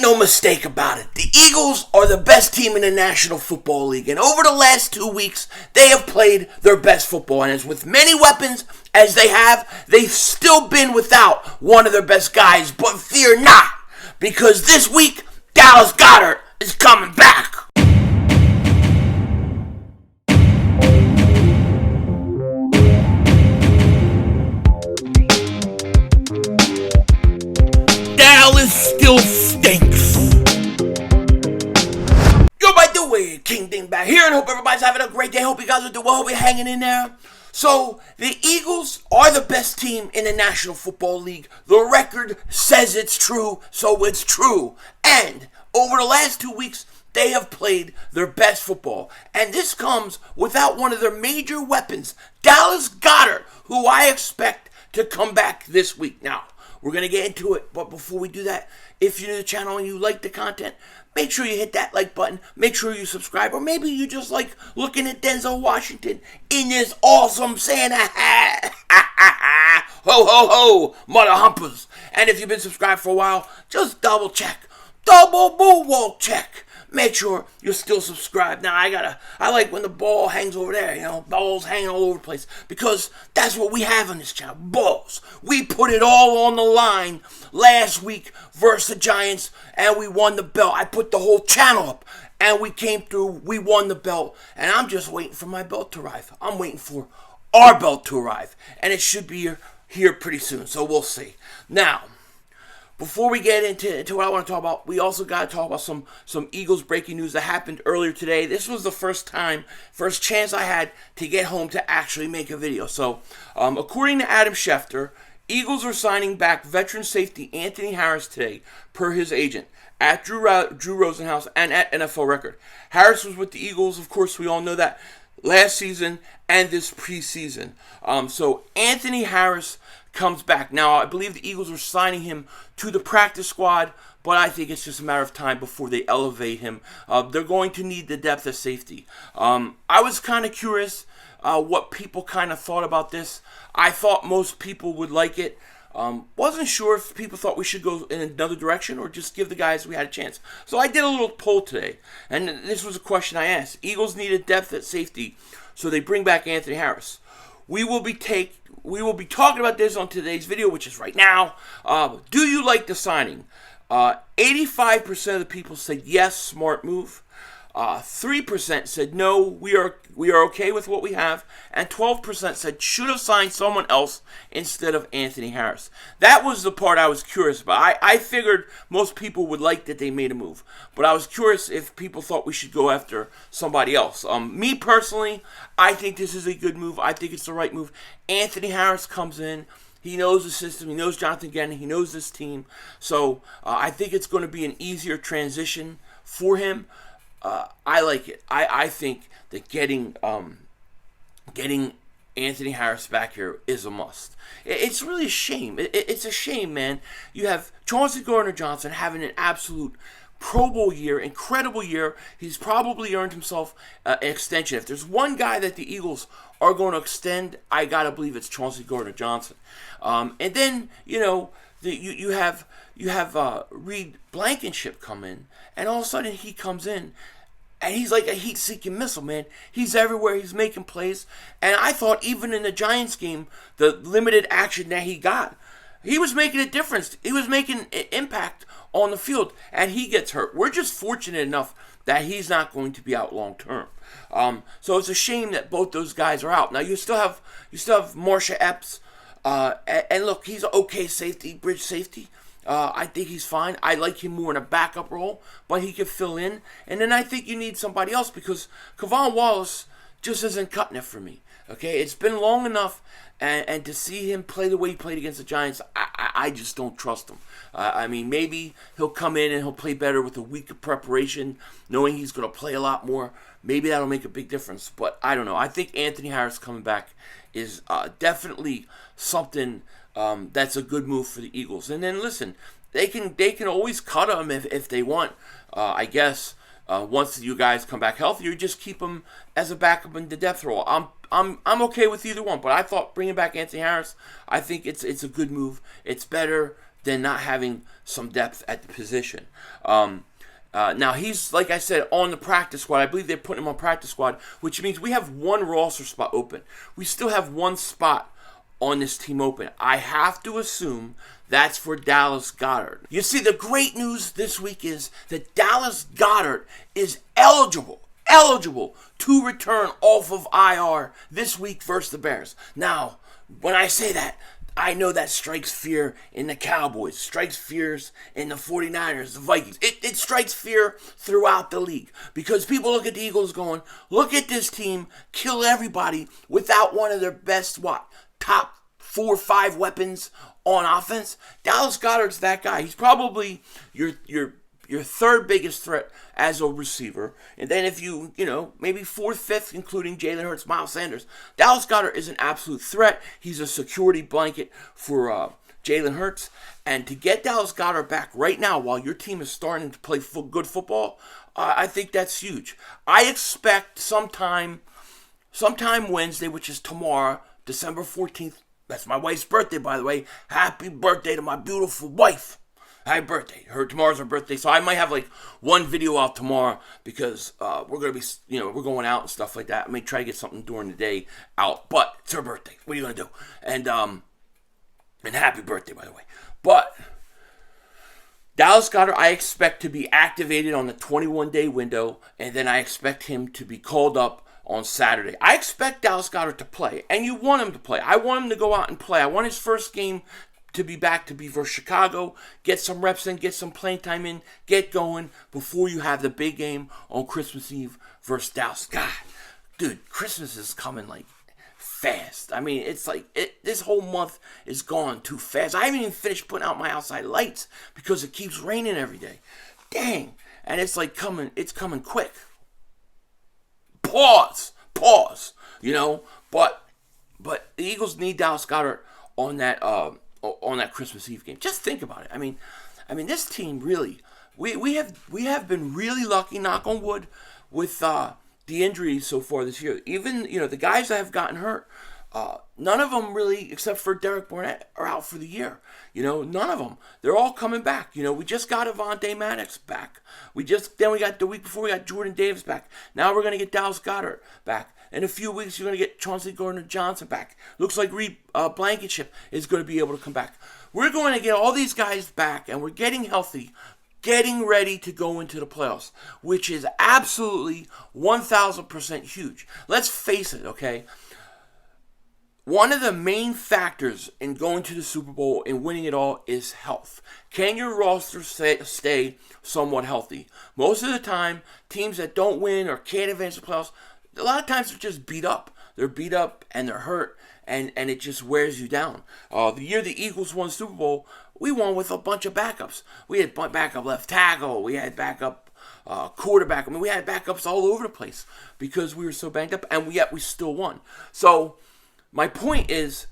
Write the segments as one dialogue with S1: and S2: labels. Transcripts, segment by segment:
S1: no mistake about it. The Eagles are the best team in the National Football League. And over the last 2 weeks, they have played their best football. And as with many weapons as they have, they've still been without one of their best guys. But fear not, because this week, Dallas Goedert is coming back. Dallas still stinks. Yo, by the way, King Dingbat here, and hope everybody's having a great day. Hope you guys are doing well. Hope you're hanging in there. So, the Eagles are the best team in the National Football League. The record says it's true, so it's true. And over the last 2 weeks, they have played their best football. And this comes without one of their major weapons, Dallas Goedert, who I expect to come back this week. Now, we're going to get into it, but before we do that, if you're new to the channel and you like the content, make sure you hit that like button, make sure you subscribe, or maybe you just like looking at Denzel Washington in this awesome Santa hat. Ho, ho, ho, mother humpers. And if you've been subscribed for a while, just double check, double boo check. Make sure you're still subscribed. Now, I like when the ball hangs over there, balls hanging all over the place, because that's what we have on this channel, balls. We put it all on the line last week versus the Giants, and we won the belt. I put the whole channel up, and we came through, we won the belt, and I'm just waiting for my belt to arrive. I'm waiting for our belt to arrive, and it should be here pretty soon, so we'll see. Now, before we get into what I want to talk about, we also got to talk about some Eagles breaking news that happened earlier today. This was the first chance I had to get home to actually make a video. So, according to Adam Schefter, Eagles are signing back veteran safety Anthony Harris today, per his agent, at Drew Rosenhaus and at NFL Record. Harris was with the Eagles, of course, we all know that, last season and this preseason. So, Anthony Harris comes back. Now, I believe the Eagles are signing him to the practice squad, but I think it's just a matter of time before they elevate him. They're going to need the depth of safety. I was kind of curious what people kind of thought about this. I thought most people would like it. Wasn't sure if people thought we should go in another direction or just give the guys we had a chance. So I did a little poll today, and this was a question I asked. Eagles needed depth at safety, so they bring back Anthony Harris. We will be talking about this on today's video, which is right now. Do you like the signing? 85% of the people said yes, smart move. 3% said no, we are okay with what we have, and 12% said should have signed someone else instead of Anthony Harris. That was the part I was curious about. I figured most people would like that they made a move, but I was curious if people thought we should go after somebody else. Me personally, I think this is a good move. I think it's the right move. Anthony Harris comes in. He knows the system. He knows Jonathan Gannon. He knows this team. So I think it's going to be an easier transition for him. I like it. I think that getting Anthony Harris back here is a must. It's really a shame. It's a shame, man. You have Chauncey Gardner-Johnson having an absolute Pro Bowl year, incredible year. He's probably earned himself an extension. If there's one guy that the Eagles are going to extend, I gotta believe it's Chauncey Gardner-Johnson. And then you have Reed Blankenship come in, and all of a sudden he comes in, and he's like a heat-seeking missile, man. He's everywhere. He's making plays. And I thought even in the Giants game, the limited action that he got, he was making a difference. He was making an impact on the field, and he gets hurt. We're just fortunate enough that he's not going to be out long term. So it's a shame that both those guys are out. Now you still have Marsha Epps, and look, he's an okay safety, bridge safety. I think he's fine. I like him more in a backup role, but he can fill in. And then I think you need somebody else because K'Von Wallace just isn't cutting it for me. Okay, it's been long enough, and to see him play the way he played against the Giants, I just don't trust him. I mean, maybe he'll come in and he'll play better with a week of preparation, knowing he's going to play a lot more. Maybe that'll make a big difference, but I don't know. I think Anthony Harris coming back is definitely something that's a good move for the Eagles. And then listen, they can always cut him if they want. I guess once you guys come back healthy, you just keep him as a backup in the depth role. I'm okay with either one, but I thought bringing back Anthony Harris, I think it's a good move. It's better than not having some depth at the position. Now, he's, like I said, on the practice squad. I believe they're putting him on practice squad, which means we have one roster spot open. We still have one spot on this team open. I have to assume that's for Dallas Goedert. You see, the great news this week is that Dallas Goedert is eligible to return off of IR this week versus the Bears. Now, when I say that, I know that strikes fear in the Cowboys, strikes fears in the 49ers, the Vikings. It strikes fear throughout the league because people look at the Eagles going, look at this team kill everybody without one of their best, top 4 or 5 weapons on offense. Dallas Goedert's that guy. He's probably your third biggest threat as a receiver. And then if you maybe 4th, 5th, including Jalen Hurts, Miles Sanders. Dallas Goedert is an absolute threat. He's a security blanket for Jalen Hurts. And to get Dallas Goedert back right now while your team is starting to play good football, I think that's huge. I expect sometime Wednesday, which is tomorrow, December 14th. That's my wife's birthday, by the way. Happy birthday to my beautiful wife. Happy birthday. Tomorrow's her birthday, so I might have like one video out tomorrow because we're gonna be, we're going out and stuff like that. I may try to get something during the day out, but it's her birthday. What are you gonna do? And happy birthday, by the way. But Dallas Goedert, I expect to be activated on the 21-day window, and then I expect him to be called up on Saturday. I expect Dallas Goedert to play, and you want him to play. I want him to go out and play. I want his first game to be back to be versus Chicago, get some reps in, get some playing time in, get going before you have the big game on Christmas Eve versus Dallas. God, dude, Christmas is coming like fast. I mean, it's like this whole month is gone too fast. I haven't even finished putting out my outside lights because it keeps raining every day. Dang, and it's like it's coming quick. Pause, but the Eagles need Dallas Goedert on that Christmas Eve game. Just think about it. I mean, this team really, we have been really lucky, knock on wood, with the injuries so far this year. Even the guys that have gotten hurt, none of them really, except for Derek Barnett, are out for the year. None of them. They're all coming back. We just got Avonte Maddox back. Then we got the week before we got Jordan Davis back. Now we're gonna get Dallas Goedert back. In a few weeks, you're gonna get Chauncey Gardner-Johnson back. Looks like Reed Blankenship is going to be able to come back. We're going to get all these guys back, and we're getting healthy, getting ready to go into the playoffs, which is absolutely 1,000% huge. Let's face it, okay? One of the main factors in going to the Super Bowl and winning it all is health. Can your roster stay somewhat healthy? Most of the time, teams that don't win or can't advance the playoffs, a lot of times they're just beat up. They're beat up and they're hurt, and it just wears you down. The year the Eagles won the Super Bowl, we won with a bunch of backups. We had backup left tackle. We had backup quarterback. We had backups all over the place because we were so banged up, and yet we still won. So my point is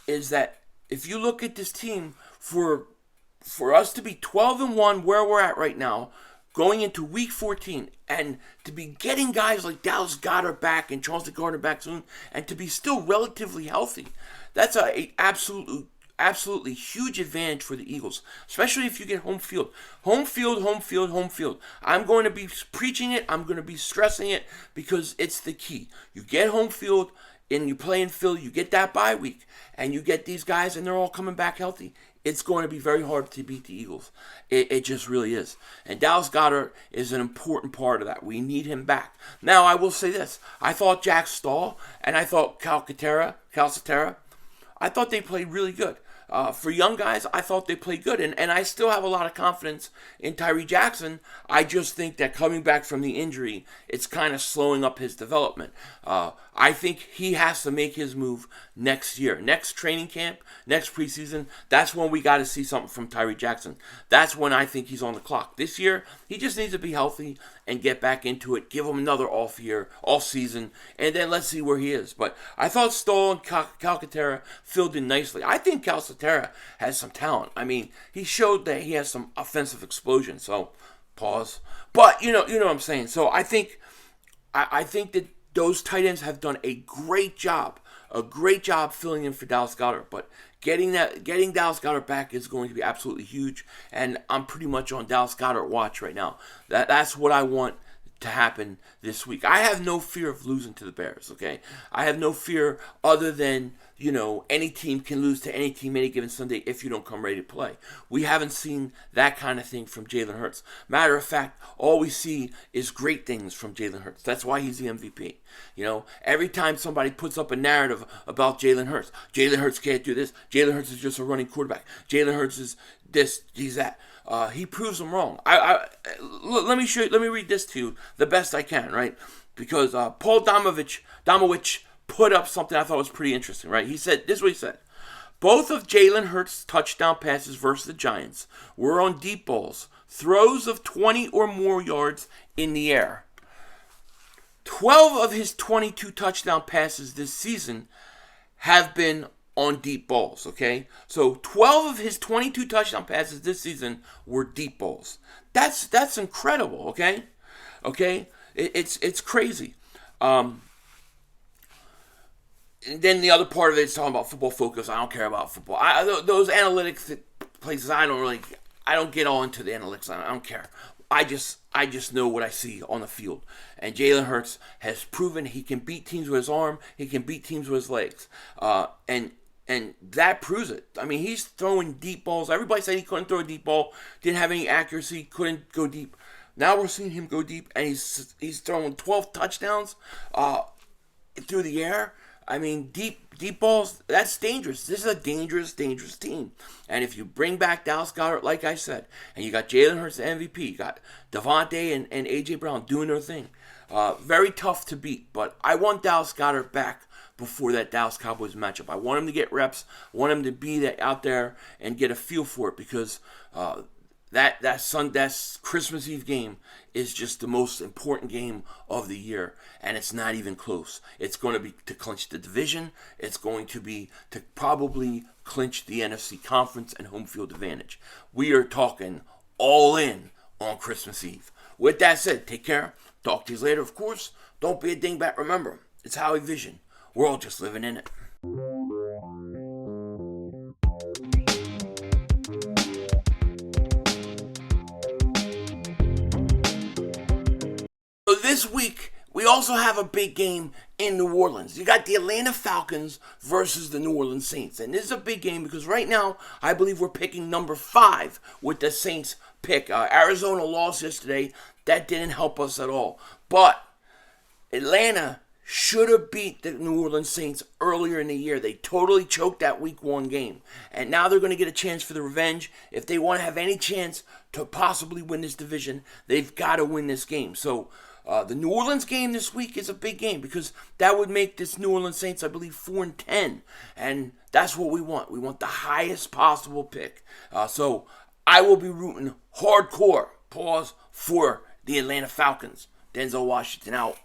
S1: that if you look at this team, for us to be 12-1 where we're at right now, going into Week 14, and to be getting guys like Dallas Goedert back and Chauncey Gardner back soon, and to be still relatively healthy, that's a absolutely huge advantage for the Eagles, especially if you get home field. Home field. I'm going to be preaching it. I'm going to be stressing it because it's the key. You get home field, and you play in Philly, you get that bye week, and you get these guys, and they're all coming back healthy. It's going to be very hard to beat the Eagles. It just really is. And Dallas Goedert is an important part of that. We need him back. Now, I will say this. I thought Jack Stahl and I thought Calcaterra, I thought they played really good. For young guys, I thought they played good. And I still have a lot of confidence in Tyree Jackson. I just think that coming back from the injury, it's kind of slowing up his development. I think he has to make his move next year. Next training camp, next preseason, that's when we got to see something from Tyree Jackson. That's when I think he's on the clock. This year, he just needs to be healthy and get back into it. Give him another off year, off season, and then let's see where he is. But I thought Stahl and Calcaterra filled in nicely. I think Calcaterra has some talent. I mean, he showed that he has some offensive explosion. So, pause. But you know what I'm saying. So I think that those tight ends have done a great job a great job filling in for Dallas Goedert, but getting Dallas Goedert back is going to be absolutely huge, and I'm pretty much on Dallas Goedert watch right now. That's what I want to happen this week. I have no fear of losing to the Bears, okay? I have no fear other than, any team can lose to any team any given Sunday if you don't come ready to play. We haven't seen that kind of thing from Jalen Hurts. Matter of fact, all we see is great things from Jalen Hurts. That's why he's the MVP. Every time somebody puts up a narrative about Jalen Hurts can't do this. Jalen Hurts is just a running quarterback. Jalen Hurts is this, he's that. He proves them wrong. Let me read this to you the best I can, right? Because Paul Domowitch put up something I thought was pretty interesting, right? He said, this is what he said. Both of Jalen Hurts' touchdown passes versus the Giants were on deep balls, throws of 20 or more yards in the air. 12 of his 22 touchdown passes this season have been on deep balls, okay? So 12 of his 22 touchdown passes this season were deep balls. That's incredible, okay? Okay? It's crazy. And then the other part of it is talking about Football Focus. I don't care about football. Those analytics places, I don't get all into the analytics. I don't care. I just know what I see on the field. And Jalen Hurts has proven he can beat teams with his arm. He can beat teams with his legs. And that proves it. I mean, he's throwing deep balls. Everybody said he couldn't throw a deep ball, didn't have any accuracy, couldn't go deep. Now we're seeing him go deep, and he's throwing 12 touchdowns through the air. I mean, deep balls, that's dangerous. This is a dangerous team. And if you bring back Dallas Goedert, like I said, and you got Jalen Hurts, the MVP, you got Devontae and A.J. Brown doing their thing. Very tough to beat, but I want Dallas Goedert back before that Dallas Cowboys matchup. I want him to get reps. I want him to be out there and get a feel for it, because that Christmas Eve game is just the most important game of the year, and it's not even close. It's going to be to clinch the division. It's going to be to probably clinch the NFC conference and home field advantage. We are talking all in on Christmas Eve. With that said, take care. Talk to you later, of course. Don't be a dingbat. Remember, it's Howie Vision. We're all just living in it. So this week, we also have a big game in New Orleans. You got the Atlanta Falcons versus the New Orleans Saints. And this is a big game because right now, I believe we're picking number 5 with the Saints pick. Arizona lost yesterday. That didn't help us at all. But Atlanta should have beat the New Orleans Saints earlier in the year. They totally choked that Week 1 game. And now they're going to get a chance for the revenge. If they want to have any chance to possibly win this division, they've got to win this game. So the New Orleans game this week is a big game because that would make this New Orleans Saints, I believe, 4-10. And that's what we want. We want the highest possible pick. So I will be rooting hardcore, for the Atlanta Falcons. Denzel Washington out.